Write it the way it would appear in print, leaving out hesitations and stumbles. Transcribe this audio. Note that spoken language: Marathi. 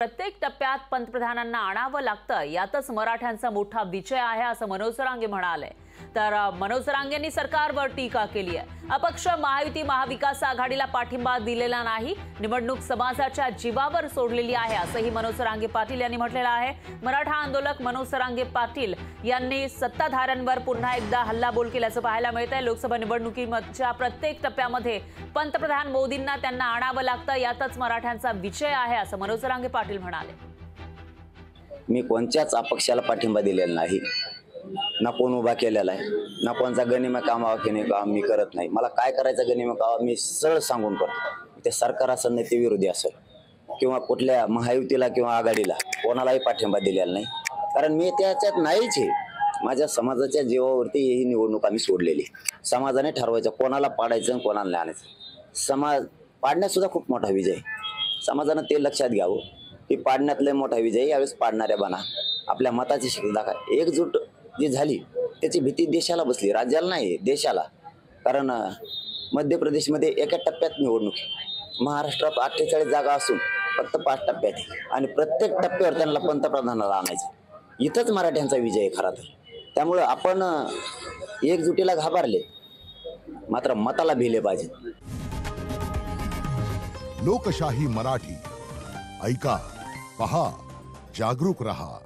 प्रत्येक टप्प्यात पंतप्रधानांना आणावं लागतं, यातच मराठ्यांचा मोठा विजय आहे असं मनोज जरांगे म्हणाले। तर मनोज जरांगेंनी सरकारवर टीका केली आहे। अपक्ष महायुती महाविकास आघाडीला पाठिंबा दिलेला नाही, निवडणूक समाजाच्या जीवावर सोडलेली आहे असंही मनोज जरांगे पाटील यांनी म्हटलेलं आहे। मराठा आंदोलक मनोज जरांगे पाटील यांनी सत्ताधाऱ्यांवर पुन्हा एकदा हल्लाबोल केल्याचं पाहायला मिळतंय। लोकसभा निवडणुकीच्या प्रत्येक टप्प्यामध्ये पंतप्रधान मोदींना त्यांना आणावं लागतं, यातच मराठ्यांचा विजय आहे असं मनोज जरांगे पाटील म्हणाले। मी कोणत्याच अपक्षाला पाठिंबा दिलेला नाही, ना कोण उभा केलेला आहे, ना कोणचा गनिमा कामावा मी करत नाही। मला काय करायचं गनिमा कामा मी सरळ सांगून करतो। ते सरकार असेल नाही ते विरोधी असेल किंवा कुठल्या महायुतीला किंवा आघाडीला कोणालाही पाठिंबा दिलेला नाही, कारण मी त्याच्यात नाहीच आहे। माझ्या समाजाच्या जीवावरती ही निवडणूक आम्ही सोडलेली। समाजाने ठरवायचं कोणाला पाडायचं आणि कोणाला नाही आणायचं। समाज पाडण्यात सुद्धा खूप मोठा विजय आहे। समाजानं ते लक्षात घ्यावं की पाडण्यातले मोठा विजय, यावेळेस पाडणाऱ्या बना, आपल्या मताची शक्ती दाखवा। एकजूट जी झाली त्याची भीती देशाला बसली, राज्याला नाही देशाला। कारण मध्य प्रदेशमध्ये एका टप्प्यात निवडणूक, महाराष्ट्रात 48 जागा असून फक्त 5 टप्प्यात आहे आणि प्रत्येक टप्प्यावर त्यांना पंतप्रधानाला आणायचं। इथंच मराठ्यांचा विजय आहे खरा तर। त्यामुळे आपण एकजुटीला घाबरले, मात्र मताला भिले पाहिजे। लोकशाही मराठी ऐका, पहा, जागरूक रहा।